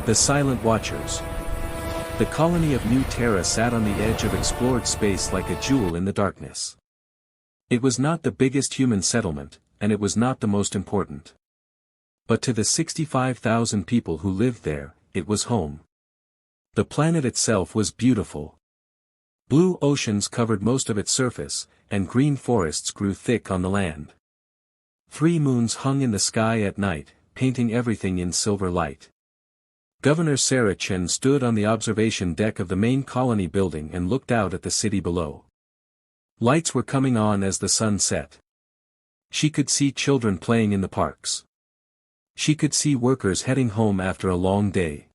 The Silent Watchers. The colony of New Terra sat on the edge of explored space like a jewel in the darkness. It was not the biggest human settlement, and it was not the most important. But to the 65,000 people who lived there, it was home. The planet itself was beautiful. Blue oceans covered most of its surface, and green forests grew thick on the land. 3 moons hung in the sky at night, painting everything in silver light. Governor Sarah Chen stood on the observation deck of the main colony building and looked out at the city below. Lights were coming on as the sun set. She could see children playing in the parks. She could see workers heading home after a long day.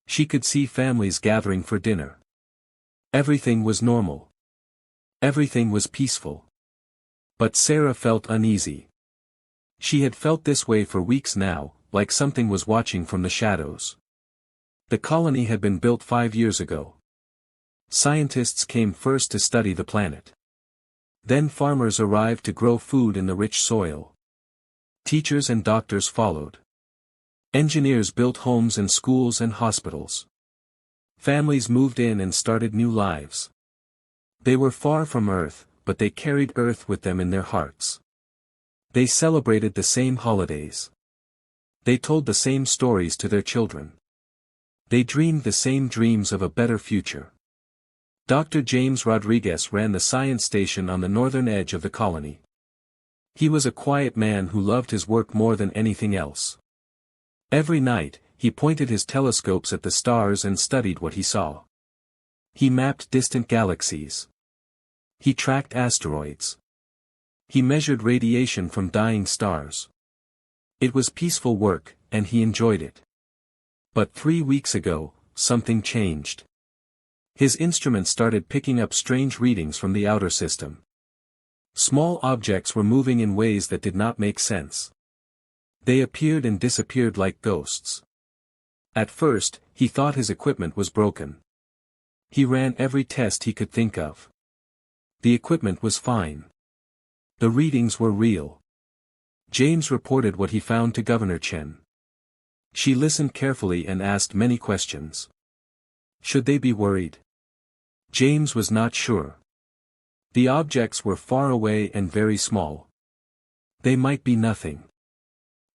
She could see families gathering for dinner. Everything was normal. Everything was peaceful. But Sarah felt uneasy. She had felt this way for weeks now, like something was watching from the shadows. The colony had been built 5 years ago. Scientists came first to study the planet. Then farmers arrived to grow food in the rich soil. Teachers and doctors followed. Engineers built homes and schools and hospitals. Families moved in and started new lives. They were far from Earth, but they carried Earth with them in their hearts. They celebrated the same holidays. They told the same stories to their children. They dreamed the same dreams of a better future. Dr. James Rodriguez ran the science station on the northern edge of the colony. He was a quiet man who loved his work more than anything else. Every night, he pointed his telescopes at the stars and studied what he saw. He mapped distant galaxies. He tracked asteroids. He measured radiation from dying stars. It was peaceful work, and he enjoyed it. But 3 weeks ago, something changed. His instruments started picking up strange readings from the outer system. Small objects were moving in ways that did not make sense. They appeared and disappeared like ghosts. At first, he thought his equipment was broken. He ran every test he could think of. The equipment was fine. The readings were real. James reported what he found to Governor Chen. She listened carefully and asked many questions. Should they be worried? James was not sure. The objects were far away and very small. They might be nothing.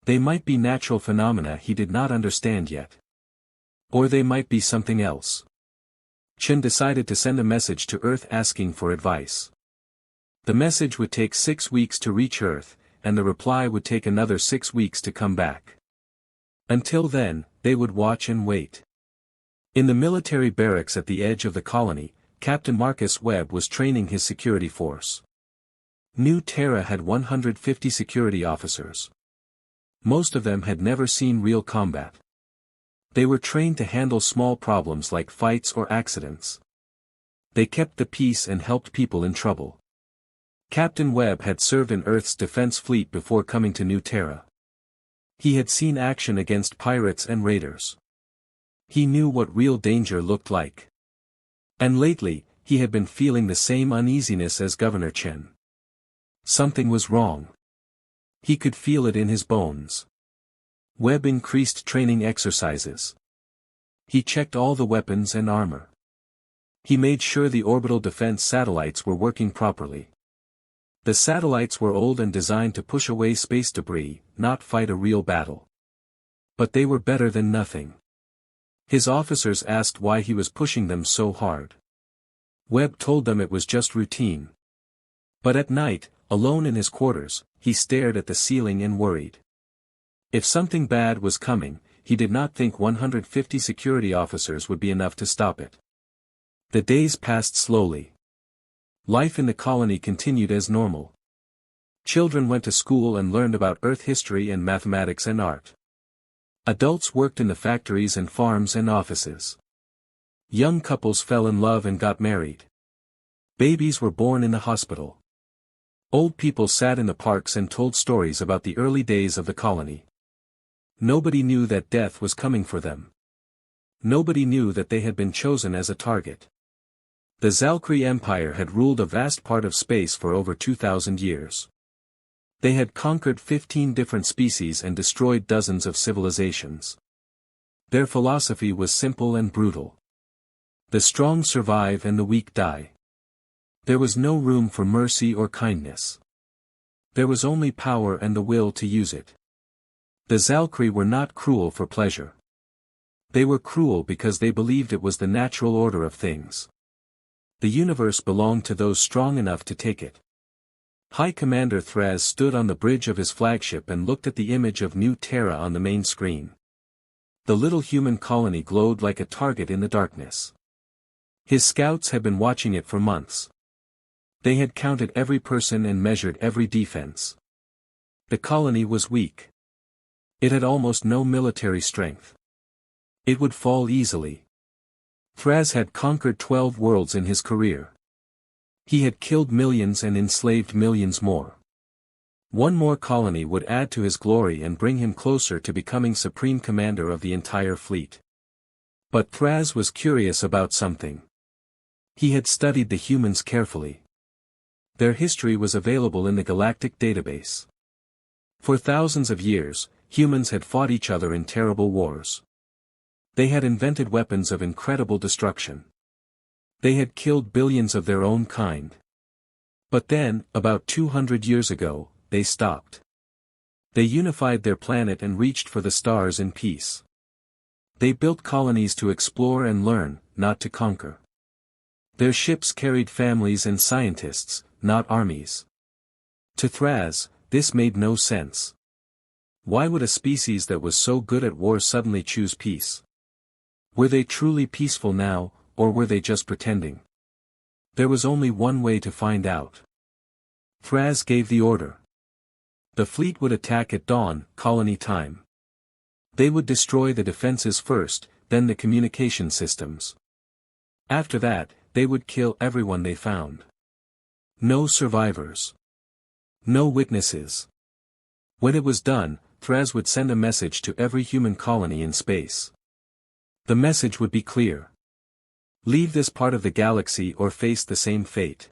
They might be natural phenomena he did not understand yet. Or they might be something else. Chen decided to send a message to Earth asking for advice. The message would take 6 weeks to reach Earth, and the reply would take another 6 weeks to come back. Until then, they would watch and wait. In the military barracks at the edge of the colony, Captain Marcus Webb was training his security force. New Terra had 150 security officers. Most of them had never seen real combat. They were trained to handle small problems like fights or accidents. They kept the peace and helped people in trouble. Captain Webb had served in Earth's defense fleet before coming to New Terra. He had seen action against pirates and raiders. He knew what real danger looked like. And lately, he had been feeling the same uneasiness as Governor Chen. Something was wrong. He could feel it in his bones. Webb increased training exercises. He checked all the weapons and armor. He made sure the orbital defense satellites were working properly. The satellites were old and designed to push away space debris, not fight a real battle. But they were better than nothing. His officers asked why he was pushing them so hard. Webb told them it was just routine. But at night, alone in his quarters, he stared at the ceiling and worried. If something bad was coming, he did not think 150 security officers would be enough to stop it. The days passed slowly. Life in the colony continued as normal. Children went to school and learned about Earth history and mathematics and art. Adults worked in the factories and farms and offices. Young couples fell in love and got married. Babies were born in the hospital. Old people sat in the parks and told stories about the early days of the colony. Nobody knew that death was coming for them. Nobody knew that they had been chosen as a target. The Zalkri Empire had ruled a vast part of space for over 2,000 years. They had conquered 15 different species and destroyed dozens of civilizations. Their philosophy was simple and brutal. The strong survive and the weak die. There was no room for mercy or kindness. There was only power and the will to use it. The Zalkri were not cruel for pleasure. They were cruel because they believed it was the natural order of things. The universe belonged to those strong enough to take it. High Commander Thraz stood on the bridge of his flagship and looked at the image of New Terra on the main screen. The little human colony glowed like a target in the darkness. His scouts had been watching it for months. They had counted every person and measured every defense. The colony was weak. It had almost no military strength. It would fall easily. Thraz had conquered 12 worlds in his career. He had killed millions and enslaved millions more. One more colony would add to his glory and bring him closer to becoming supreme commander of the entire fleet. But Thraz was curious about something. He had studied the humans carefully. Their history was available in the galactic database. For thousands of years, humans had fought each other in terrible wars. They had invented weapons of incredible destruction. They had killed billions of their own kind. But then, about 200 years ago, they stopped. They unified their planet and reached for the stars in peace. They built colonies to explore and learn, not to conquer. Their ships carried families and scientists, not armies. To Thraz, this made no sense. Why would a species that was so good at war suddenly choose peace? Were they truly peaceful now, or were they just pretending? There was only one way to find out. Thraz gave the order. The fleet would attack at dawn, colony time. They would destroy the defenses first, then the communication systems. After that, they would kill everyone they found. No survivors. No witnesses. When it was done, Thraz would send a message to every human colony in space. The message would be clear. Leave this part of the galaxy or face the same fate.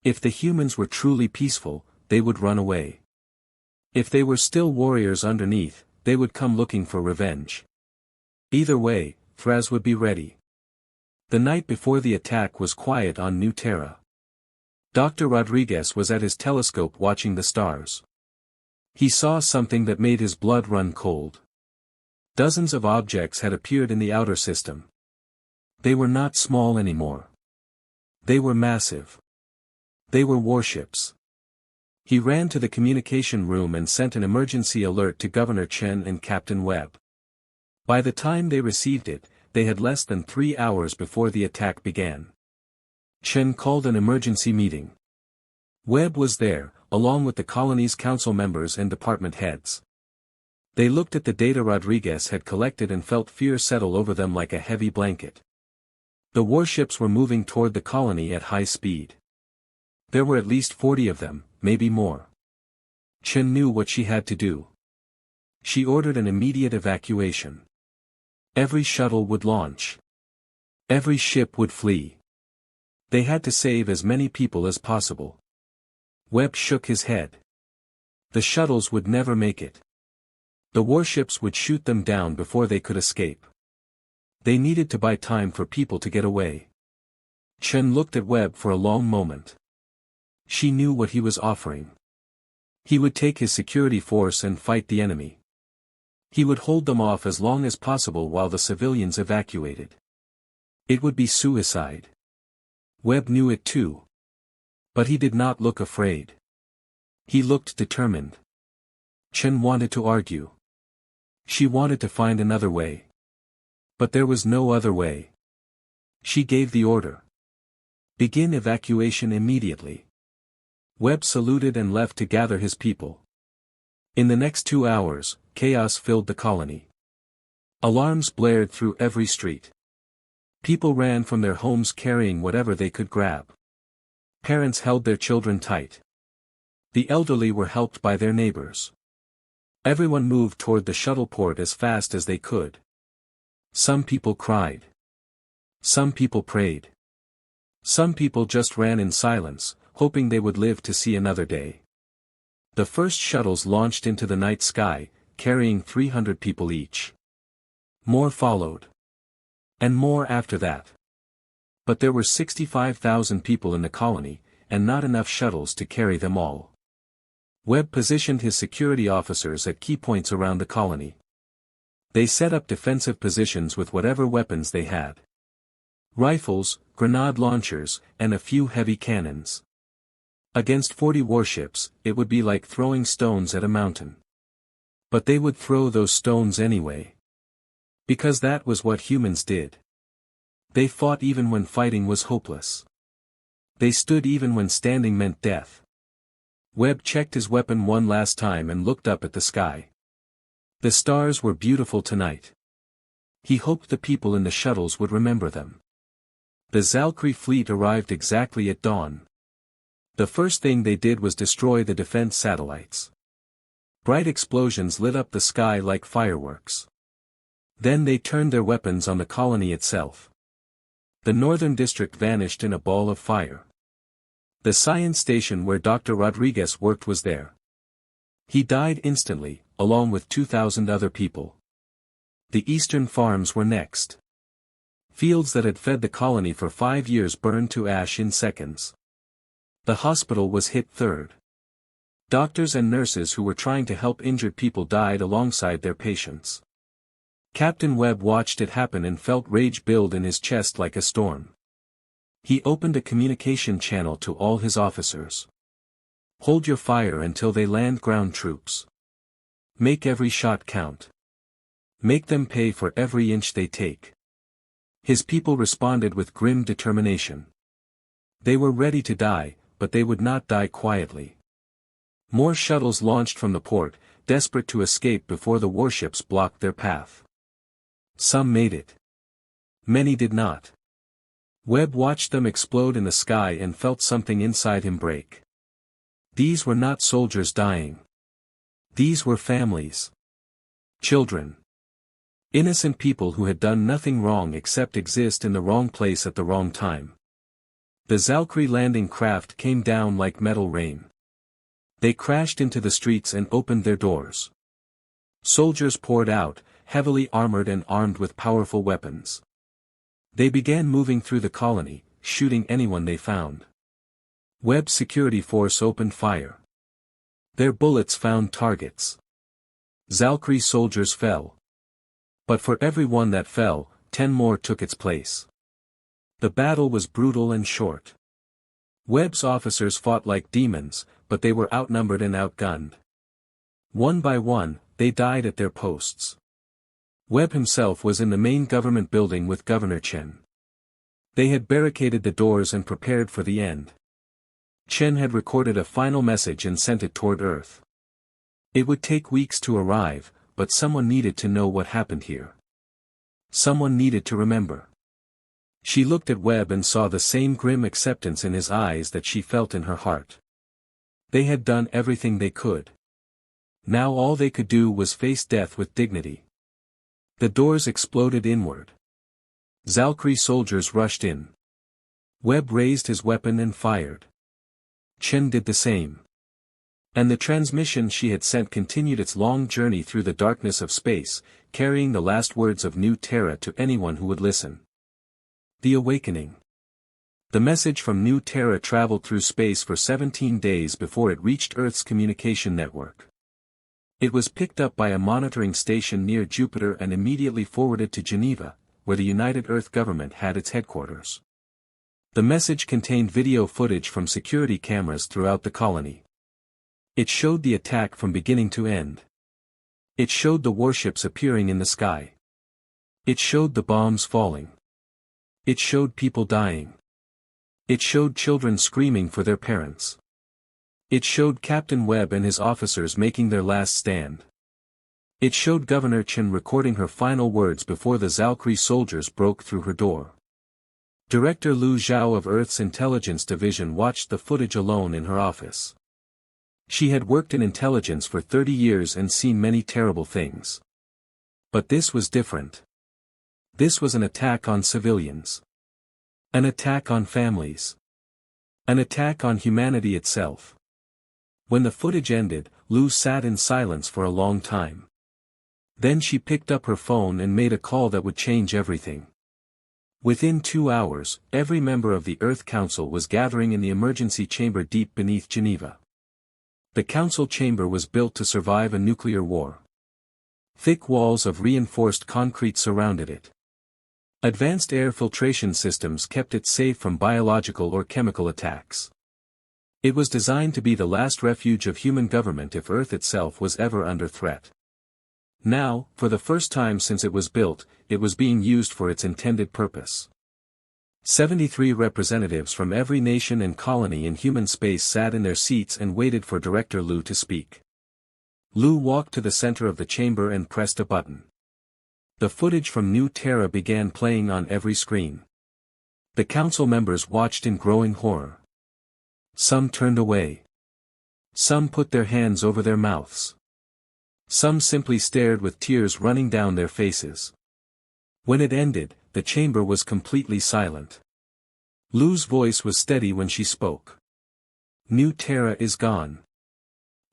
If the humans were truly peaceful, they would run away. If they were still warriors underneath, they would come looking for revenge. Either way, Thraz would be ready. The night before the attack was quiet on New Terra. Dr. Rodriguez was at his telescope watching the stars. He saw something that made his blood run cold. Dozens of objects had appeared in the outer system. They were not small anymore. They were massive. They were warships. He ran to the communication room and sent an emergency alert to Governor Chen and Captain Webb. By the time they received it, they had less than 3 hours before the attack began. Chen called an emergency meeting. Webb was there, along with the colony's council members and department heads. They looked at the data Rodriguez had collected and felt fear settle over them like a heavy blanket. The warships were moving toward the colony at high speed. There were at least 40 of them, maybe more. Chen knew what she had to do. She ordered an immediate evacuation. Every shuttle would launch. Every ship would flee. They had to save as many people as possible. Webb shook his head. The shuttles would never make it. The warships would shoot them down before they could escape. They needed to buy time for people to get away. Chen looked at Webb for a long moment. She knew what he was offering. He would take his security force and fight the enemy. He would hold them off as long as possible while the civilians evacuated. It would be suicide. Webb knew it too. But he did not look afraid. He looked determined. Chen wanted to argue. She wanted to find another way. But there was no other way. She gave the order. Begin evacuation immediately. Webb saluted and left to gather his people. In the next 2 hours, chaos filled the colony. Alarms blared through every street. People ran from their homes carrying whatever they could grab. Parents held their children tight. The elderly were helped by their neighbors. Everyone moved toward the shuttle port as fast as they could. Some people cried. Some people prayed. Some people just ran in silence, hoping they would live to see another day. The first shuttles launched into the night sky, carrying 300 people each. More followed. And more after that. But there were 65,000 people in the colony, and not enough shuttles to carry them all. Webb positioned his security officers at key points around the colony. They set up defensive positions with whatever weapons they had. Rifles, grenade launchers, and a few heavy cannons. Against 40 warships, it would be like throwing stones at a mountain. But they would throw those stones anyway. Because that was what humans did. They fought even when fighting was hopeless. They stood even when standing meant death. Webb checked his weapon one last time and looked up at the sky. The stars were beautiful tonight. He hoped the people in the shuttles would remember them. The Zalkri fleet arrived exactly at dawn. The first thing they did was destroy the defense satellites. Bright explosions lit up the sky like fireworks. Then they turned their weapons on the colony itself. The northern district vanished in a ball of fire. The science station where Dr. Rodriguez worked was there. He died instantly, along with 2,000 other people. The eastern farms were next. Fields that had fed the colony for 5 years burned to ash in seconds. The hospital was hit third. Doctors and nurses who were trying to help injured people died alongside their patients. Captain Webb watched it happen and felt rage build in his chest like a storm. He opened a communication channel to all his officers. Hold your fire until they land ground troops. Make every shot count. Make them pay for every inch they take. His people responded with grim determination. They were ready to die, but they would not die quietly. More shuttles launched from the port, desperate to escape before the warships blocked their path. Some made it. Many did not. Webb watched them explode in the sky and felt something inside him break. These were not soldiers dying. These were families. Children. Innocent people who had done nothing wrong except exist in the wrong place at the wrong time. The Zalkri landing craft came down like metal rain. They crashed into the streets and opened their doors. Soldiers poured out, heavily armored and armed with powerful weapons. They began moving through the colony, shooting anyone they found. Webb's security force opened fire. Their bullets found targets. Zalkri soldiers fell. But for every one that fell, 10 more took its place. The battle was brutal and short. Webb's officers fought like demons, but they were outnumbered and outgunned. One by one, they died at their posts. Webb himself was in the main government building with Governor Chen. They had barricaded the doors and prepared for the end. Chen had recorded a final message and sent it toward Earth. It would take weeks to arrive, but someone needed to know what happened here. Someone needed to remember. She looked at Webb and saw the same grim acceptance in his eyes that she felt in her heart. They had done everything they could. Now all they could do was face death with dignity. The doors exploded inward. Zalkri soldiers rushed in. Webb raised his weapon and fired. Chen did the same. And the transmission she had sent continued its long journey through the darkness of space, carrying the last words of New Terra to anyone who would listen. The Awakening. The message from New Terra traveled through space for 17 days before it reached Earth's communication network. It was picked up by a monitoring station near Jupiter and immediately forwarded to Geneva, where the United Earth government had its headquarters. The message contained video footage from security cameras throughout the colony. It showed the attack from beginning to end. It showed the warships appearing in the sky. It showed the bombs falling. It showed people dying. It showed children screaming for their parents. It showed Captain Webb and his officers making their last stand. It showed Governor Chen recording her final words before the Zalkri soldiers broke through her door. Director Lu Zhao of Earth's Intelligence Division watched the footage alone in her office. She had worked in intelligence for 30 years and seen many terrible things. But this was different. This was an attack on civilians. An attack on families. An attack on humanity itself. When the footage ended, Lu sat in silence for a long time. Then she picked up her phone and made a call that would change everything. Within 2 hours, every member of the Earth Council was gathering in the emergency chamber deep beneath Geneva. The council chamber was built to survive a nuclear war. Thick walls of reinforced concrete surrounded it. Advanced air filtration systems kept it safe from biological or chemical attacks. It was designed to be the last refuge of human government if Earth itself was ever under threat. Now, for the first time since it was built, it was being used for its intended purpose. 73 representatives from every nation and colony in human space sat in their seats and waited for Director Liu to speak. Liu walked to the center of the chamber and pressed a button. The footage from New Terra began playing on every screen. The council members watched in growing horror. Some turned away. Some put their hands over their mouths. Some simply stared with tears running down their faces. When it ended, the chamber was completely silent. Liu's voice was steady when she spoke. New Terra is gone.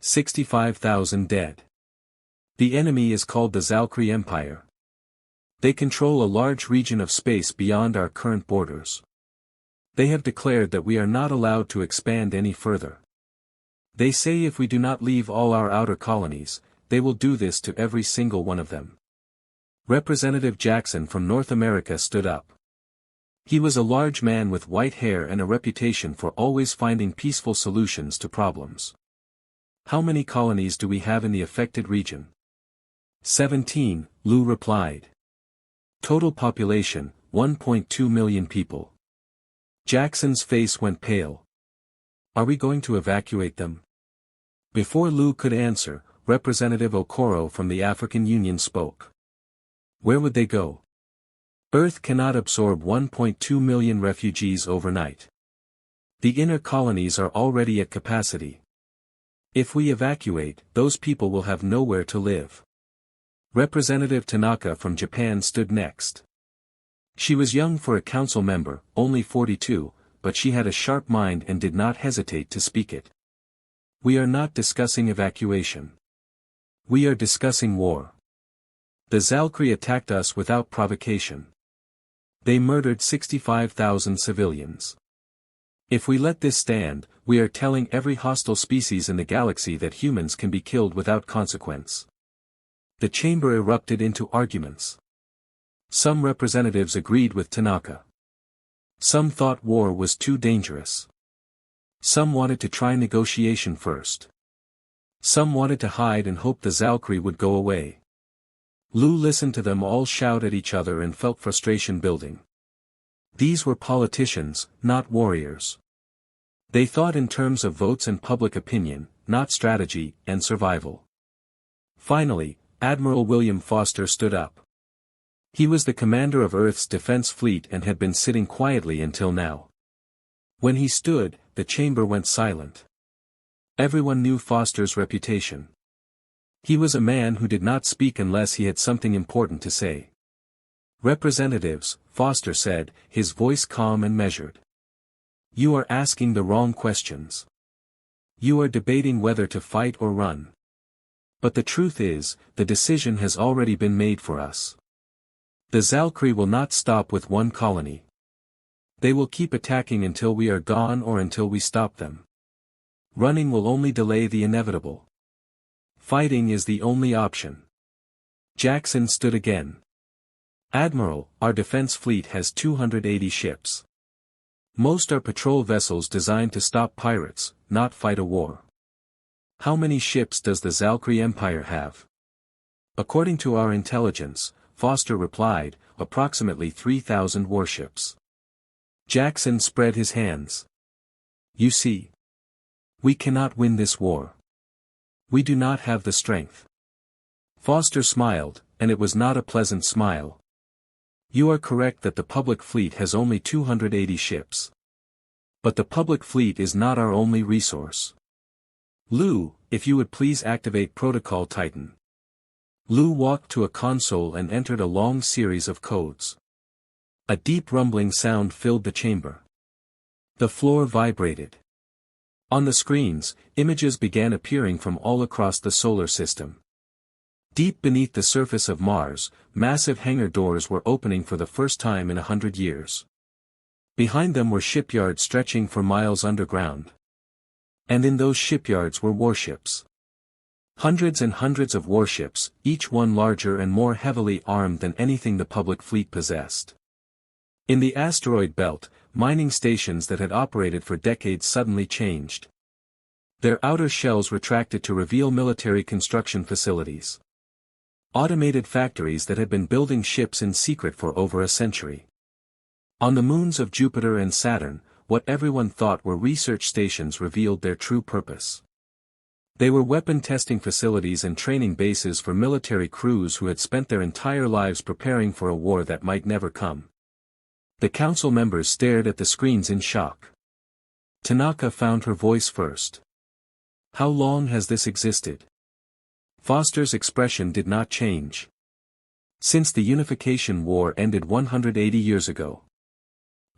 65,000 dead. The enemy is called the Zalkri Empire. They control a large region of space beyond our current borders. They have declared that we are not allowed to expand any further. They say if we do not leave all our outer colonies, they will do this to every single one of them. Representative Jackson from North America stood up. He was a large man with white hair and a reputation for always finding peaceful solutions to problems. How many colonies do we have in the affected region? 17, Liu replied. Total population, 1.2 million people. Jackson's face went pale. Are we going to evacuate them? Before Liu could answer, Representative Okoro from the African Union spoke. Where would they go? Earth cannot absorb 1.2 million refugees overnight. The inner colonies are already at capacity. If we evacuate, those people will have nowhere to live. Representative Tanaka from Japan stood next. She was young for a council member, only 42, but she had a sharp mind and did not hesitate to speak it. We are not discussing evacuation. We are discussing war. The Zalkri attacked us without provocation. They murdered 65,000 civilians. If we let this stand, we are telling every hostile species in the galaxy that humans can be killed without consequence. The chamber erupted into arguments. Some representatives agreed with Tanaka. Some thought war was too dangerous. Some wanted to try negotiation first. Some wanted to hide and hope the Zalkri would go away. Liu listened to them all shout at each other and felt frustration building. These were politicians, not warriors. They thought in terms of votes and public opinion, not strategy and survival. Finally, Admiral William Foster stood up. He was the commander of Earth's defense fleet and had been sitting quietly until now. When he stood, the chamber went silent. Everyone knew Foster's reputation. He was a man who did not speak unless he had something important to say. Representatives, Foster said, his voice calm and measured. You are asking the wrong questions. You are debating whether to fight or run. But the truth is, the decision has already been made for us. The Zalkri will not stop with one colony. They will keep attacking until we are gone or until we stop them. Running will only delay the inevitable. Fighting is the only option. Jackson stood again. Admiral, our defense fleet has 280 ships. Most are patrol vessels designed to stop pirates, not fight a war. How many ships does the Zalkri Empire have? According to our intelligence, Foster replied, approximately 3,000 warships. Jackson spread his hands. You see. We cannot win this war. We do not have the strength. Foster smiled, and it was not a pleasant smile. You are correct that the public fleet has only 280 ships. But the public fleet is not our only resource. Liu, if you would please activate Protocol Titan. Liu walked to a console and entered a long series of codes. A deep rumbling sound filled the chamber. The floor vibrated. On the screens, images began appearing from all across the solar system. Deep beneath the surface of Mars, massive hangar doors were opening for the first time in 100 years. Behind them were shipyards stretching for miles underground. And in those shipyards were warships. Hundreds and hundreds of warships, each one larger and more heavily armed than anything the public fleet possessed. In the asteroid belt, mining stations that had operated for decades suddenly changed. Their outer shells retracted to reveal military construction facilities. Automated factories that had been building ships in secret for over a century. On the moons of Jupiter and Saturn, what everyone thought were research stations revealed their true purpose. They were weapon testing facilities and training bases for military crews who had spent their entire lives preparing for a war that might never come. The council members stared at the screens in shock. Tanaka found her voice first. How long has this existed? Foster's expression did not change. Since the Unification War ended 180 years ago.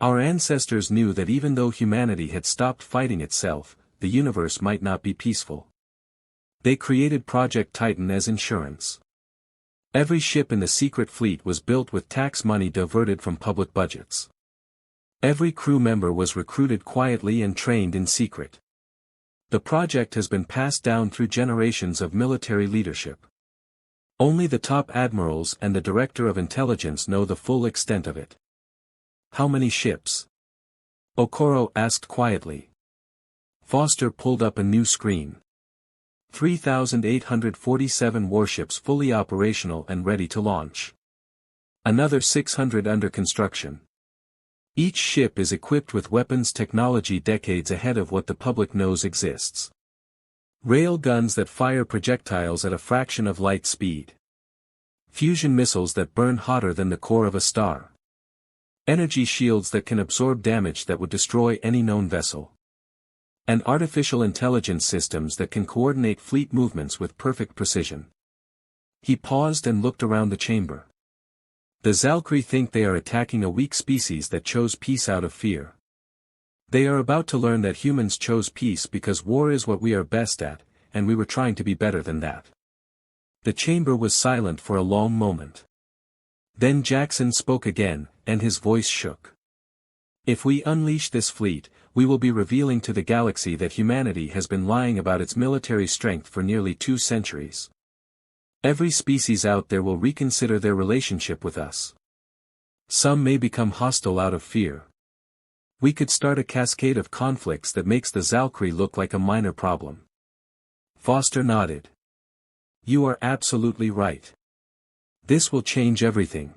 Our ancestors knew that even though humanity had stopped fighting itself, the universe might not be peaceful. They created Project Titan as insurance. Every ship in the secret fleet was built with tax money diverted from public budgets. Every crew member was recruited quietly and trained in secret. The project has been passed down through generations of military leadership. Only the top admirals and the director of intelligence know the full extent of it. How many ships? Okoro asked quietly. Foster pulled up a new screen. 3,847 warships fully operational and ready to launch. Another 600 under construction. Each ship is equipped with weapons technology decades ahead of what the public knows exists. Rail guns that fire projectiles at a fraction of light speed. Fusion missiles that burn hotter than the core of a star. Energy shields that can absorb damage that would destroy any known vessel. And artificial intelligence systems that can coordinate fleet movements with perfect precision. He paused and looked around the chamber. The Zalkri think they are attacking a weak species that chose peace out of fear. They are about to learn that humans chose peace because war is what we are best at, and we were trying to be better than that. The chamber was silent for a long moment. Then Jackson spoke again, and his voice shook. If we unleash this fleet, we will be revealing to the galaxy that humanity has been lying about its military strength for nearly 2 centuries. Every species out there will reconsider their relationship with us. Some may become hostile out of fear. We could start a cascade of conflicts that makes the Zalkri look like a minor problem. Foster nodded. You are absolutely right. This will change everything.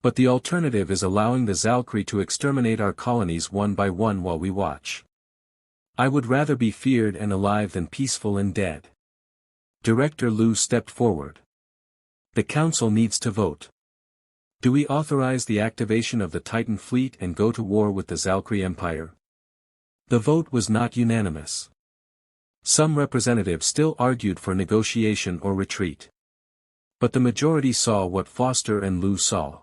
But the alternative is allowing the Zalkri to exterminate our colonies one by one while we watch. I would rather be feared and alive than peaceful and dead. Director Liu stepped forward. The council needs to vote. Do we authorize the activation of the Titan fleet and go to war with the Zalkri Empire? The vote was not unanimous. Some representatives still argued for negotiation or retreat. But the majority saw what Foster and Liu saw.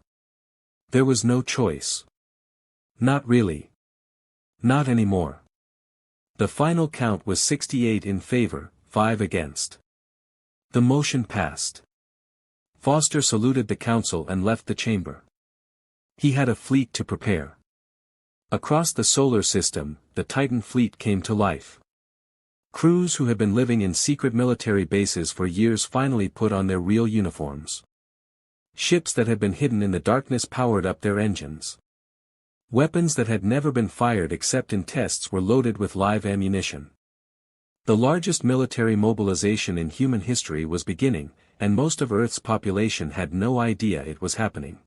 There was no choice. Not really. Not anymore. The final count was 68 in favor, 5 against. The motion passed. Foster saluted the council and left the chamber. He had a fleet to prepare. Across the solar system, the Titan fleet came to life. Crews who had been living in secret military bases for years finally put on their real uniforms. Ships that had been hidden in the darkness powered up their engines. Weapons that had never been fired except in tests were loaded with live ammunition. The largest military mobilization in human history was beginning, and most of Earth's population had no idea it was happening.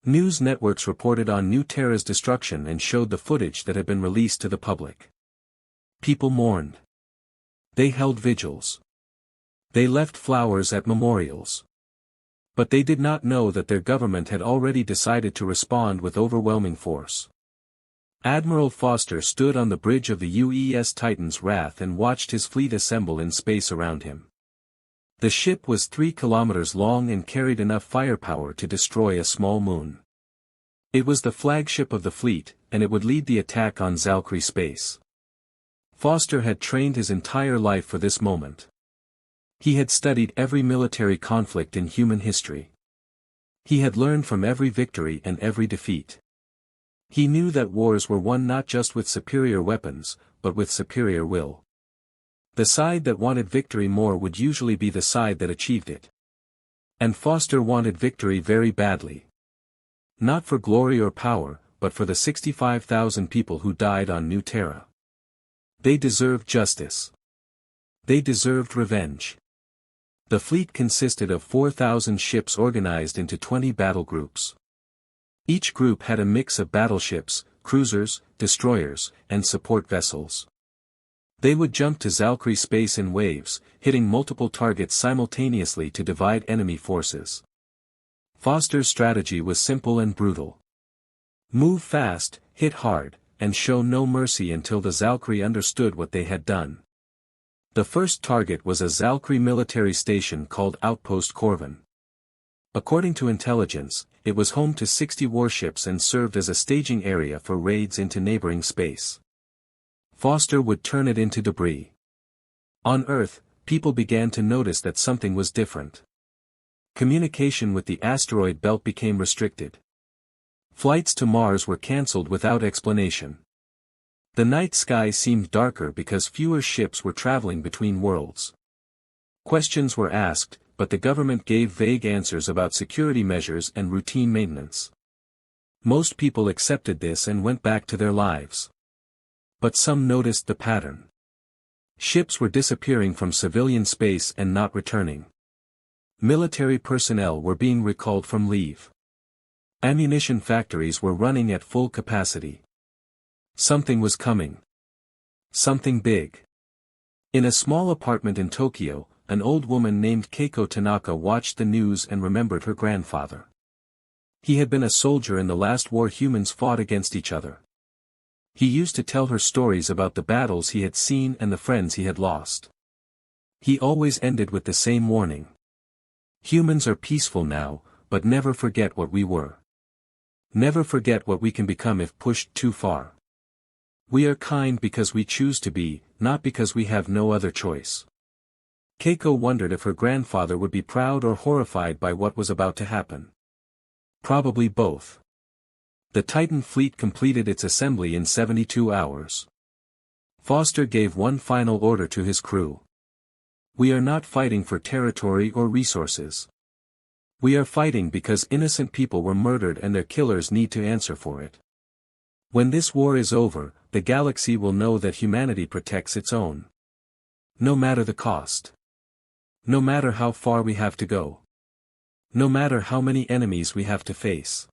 News networks reported on New Terra's destruction and showed the footage that had been released to the public. People mourned. They held vigils. They left flowers at memorials. But they did not know that their government had already decided to respond with overwhelming force. Admiral Foster stood on the bridge of the UES Titan's Wrath and watched his fleet assemble in space around him. The ship was 3 kilometers long and carried enough firepower to destroy a small moon. It was the flagship of the fleet, and it would lead the attack on Zalkri space. Foster had trained his entire life for this moment. He had studied every military conflict in human history. He had learned from every victory and every defeat. He knew that wars were won not just with superior weapons, but with superior will. The side that wanted victory more would usually be the side that achieved it. And Foster wanted victory very badly. Not for glory or power, but for the 65,000 people who died on New Terra. They deserved justice. They deserved revenge. The fleet consisted of 4,000 ships organized into 20 battle groups. Each group had a mix of battleships, cruisers, destroyers, and support vessels. They would jump to Valkyrie space in waves, hitting multiple targets simultaneously to divide enemy forces. Foster's strategy was simple and brutal. Move fast, hit hard, and show no mercy until the Valkyrie understood what they had done. The first target was a Valkyrie military station called Outpost Corvin. According to intelligence, it was home to 60 warships and served as a staging area for raids into neighboring space. Foster would turn it into debris. On Earth, people began to notice that something was different. Communication with the asteroid belt became restricted. Flights to Mars were cancelled without explanation. The night sky seemed darker because fewer ships were traveling between worlds. Questions were asked, but the government gave vague answers about security measures and routine maintenance. Most people accepted this and went back to their lives. But some noticed the pattern. Ships were disappearing from civilian space and not returning. Military personnel were being recalled from leave. Ammunition factories were running at full capacity. Something was coming. Something big. In a small apartment in Tokyo, an old woman named Keiko Tanaka watched the news and remembered her grandfather. He had been a soldier in the last war humans fought against each other. He used to tell her stories about the battles he had seen and the friends he had lost. He always ended with the same warning. Humans are peaceful now, but never forget what we were. Never forget what we can become if pushed too far. We are kind because we choose to be, not because we have no other choice. Keiko wondered if her grandfather would be proud or horrified by what was about to happen. Probably both. The Titan fleet completed its assembly in 72 hours. Foster gave one final order to his crew. We are not fighting for territory or resources. We are fighting because innocent people were murdered and their killers need to answer for it. When this war is over, the galaxy will know that humanity protects its own. No matter the cost. No matter how far we have to go. No matter how many enemies we have to face.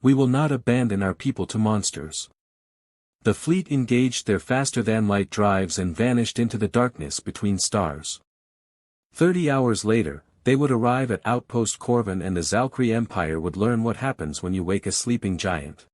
We will not abandon our people to monsters. The fleet engaged their faster-than-light drives and vanished into the darkness between stars. 30 hours later, they would arrive at Outpost Corvin and the Valkyrie Empire would learn what happens when you wake a sleeping giant.